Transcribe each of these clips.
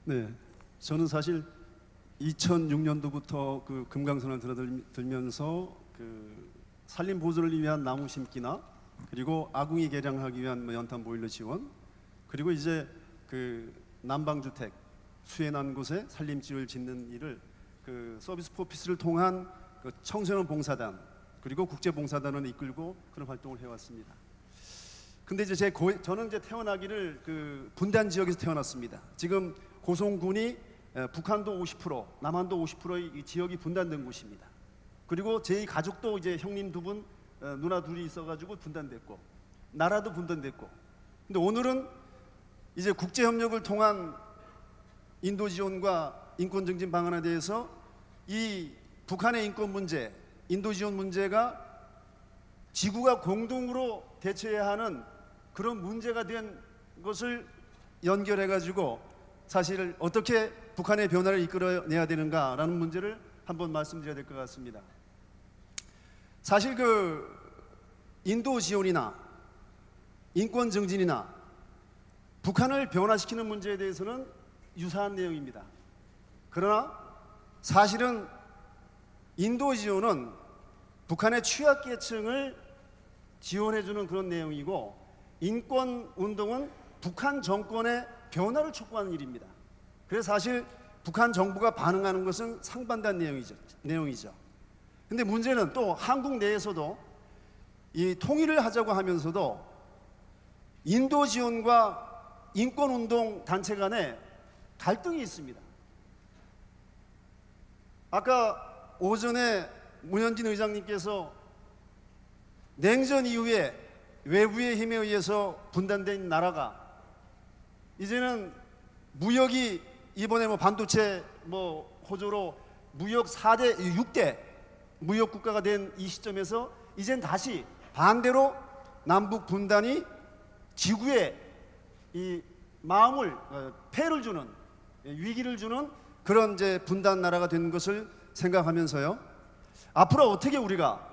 네, 저는 사실 2006년도부터 그 금강산을 들면서 그 산림 보존을 위한 나무 심기나 그리고 아궁이 개량하기 위한 연탄 보일러 지원, 그리고 이제 그 난방주택 수해난 곳에 산림지를 짓는 일을 그 서비스 포피스를 통한 그 청소년 봉사단 그리고 국제봉사단을 이끌고 그런 활동을 해왔습니다. 근데 이제 저는 이제 태어나기를 그 분단 지역에서 태어났습니다. 지금 고성군이 북한도 50%, 남한도 50%의 이 지역이 분단된 곳입니다. 그리고 제 가족도 이제 형님 두 분, 누나 둘이 있어가지고 분단됐고, 나라도 분단됐고. 근데 오늘은 이제 국제 협력을 통한 인도 지원과 인권 증진 방안에 대해서 이 북한의 인권 문제, 인도 지원 문제가 지구가 공동으로 대처해야 하는 그런 문제가 된 것을 연결해 가지고 사실 어떻게 북한의 변화를 이끌어내야 되는가라는 문제를 한번 말씀드려야 될 것 같습니다. 사실 그 인도 지원이나 인권 증진이나 북한을 변화시키는 문제에 대해서는 유사한 내용입니다. 그러나 사실은 인도 지원은 북한의 취약계층을 지원해주는 그런 내용이고, 인권 운동은 북한 정권의 변화를 촉구하는 일입니다. 그래서 사실 북한 정부가 반응하는 것은 상반된 내용이죠. 근데 문제는 또 한국 내에서도 이 통일을 하자고 하면서도 인도 지원과 인권 운동 단체 간에 갈등이 있습니다. 아까 오전에 문현진 의장님께서 냉전 이후에 외부의 힘에 의해서 분단된 나라가 이제는 무역이 이번에 반도체 호조로 무역 4대, 6대 무역 국가가 된 이 시점에서 이젠 다시 반대로 남북 분단이 지구에 이 마음을 폐를 주는, 위기를 주는 그런 이제 분단 나라가 된 것을 생각하면서요, 앞으로 어떻게 우리가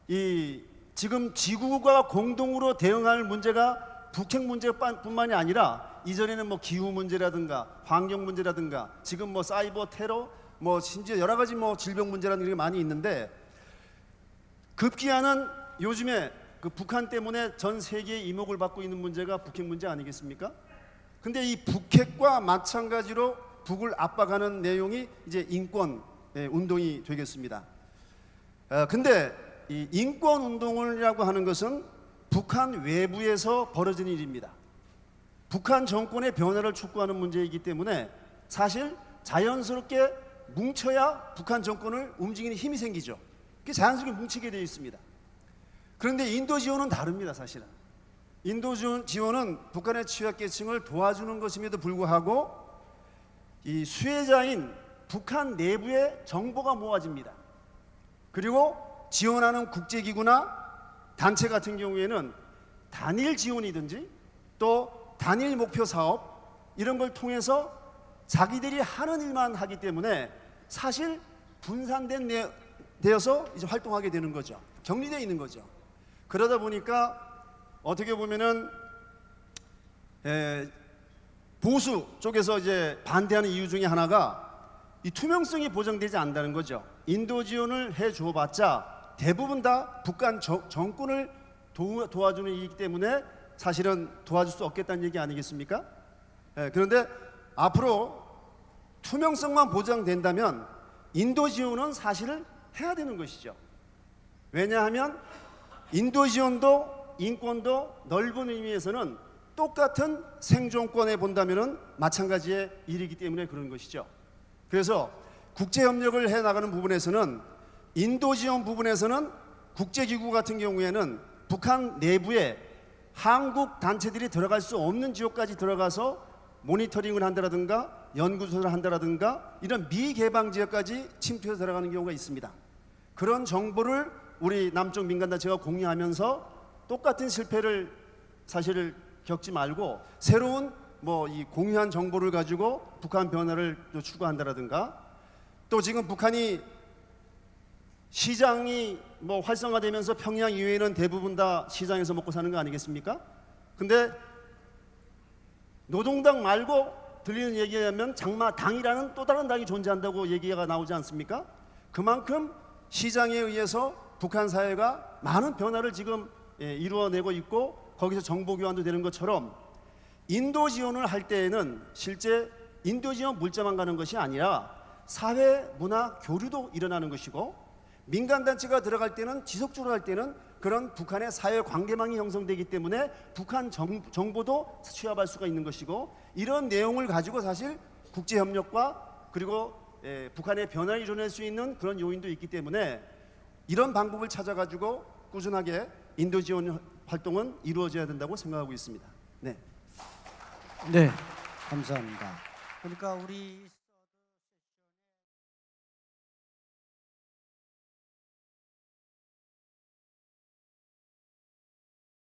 이 지금 지구가 공동으로 대응할 문제가 북핵 문제뿐만이 아니라 이전에는 기후 문제라든가 환경 문제라든가 지금 사이버 테러 심지어 여러 가지 질병 문제라는 게 많이 있는데, 급기야는 요즘에 그 북한 때문에 전 세계의 이목을 받고 있는 문제가 북핵 문제 아니겠습니까? 근데 이 북핵과 마찬가지로 북을 압박하는 내용이 이제 인권 운동이 되겠습니다. 근데 이 인권 운동이라고 하는 것은 북한 외부에서 벌어진 일입니다. 북한 정권의 변화를 촉구하는 문제이기 때문에 사실 자연스럽게 뭉쳐야 북한 정권을 움직이는 힘이 생기죠. 그게 자연스럽게 뭉치게 되어 있습니다. 그런데 인도 지원은 다릅니다. 사실은 인도 지원은 북한의 취약계층을 도와주는 것임에도 불구하고 이 수혜자인 북한 내부의 정보가 모아집니다. 그리고 지원하는 국제기구나 단체 같은 경우에는 단일 지원이든지 또 단일 목표 사업 이런 걸 통해서 자기들이 하는 일만 하기 때문에 사실 되어서 이제 활동하게 되는 거죠. 격리되어 있는 거죠. 그러다 보니까 어떻게 보면은 보수 쪽에서 이제 반대하는 이유 중에 하나가 이 투명성이 보장되지 않는다는 거죠. 인도 지원을 해줘봤자 대부분 다 북한 정권을 도와주는 일이기 때문에 사실은 도와줄 수 없겠다는 얘기 아니겠습니까? 그런데 앞으로 투명성만 보장된다면 인도 지원은 사실을 해야 되는 것이죠. 왜냐하면 인도 지원도 인권도 넓은 의미에서는 똑같은 생존권에 본다면 마찬가지의 일이기 때문에 그런 것이죠. 그래서 국제협력을 해나가는 부분에서는 인도 지원 부분에서는 국제기구 같은 경우에는 북한 내부에 한국 단체들이 들어갈 수 없는 지역까지 들어가서 모니터링을 한다라든가 연구소를 한다라든가 이런 미개방 지역까지 침투해서 들어가는 경우가 있습니다. 그런 정보를 우리 남쪽 민간단체가 공유하면서 똑같은 실패를 사실을 겪지 말고 새로운 이 공유한 정보를 가지고 북한 변화를 추구한다라든가, 또 지금 북한이 시장이 활성화되면서 평양 이외에는 대부분 다 시장에서 먹고 사는 거 아니겠습니까? 근데 노동당 말고 들리는 얘기에 의하면 장마당이라는 또 다른 당이 존재한다고 얘기가 나오지 않습니까? 그만큼 시장에 의해서 북한 사회가 많은 변화를 지금 이루어내고 있고 거기서 정보 교환도 되는 것처럼 인도 지원을 할 때에는 실제 인도 지원 물자만 가는 것이 아니라 사회 문화 교류도 일어나는 것이고 민간 단체가 들어갈 때는 지속적으로 할 때는 그런 북한의 사회 관계망이 형성되기 때문에 북한 정보도 취합할 수가 있는 것이고 이런 내용을 가지고 사실 국제 협력과 그리고 북한의 변화를 이뤄낼 수 있는 그런 요인도 있기 때문에 이런 방법을 찾아가지고 꾸준하게 인도 지원 활동은 이루어져야 된다고 생각하고 있습니다. 네. 네, 감사합니다. 그러니까 우리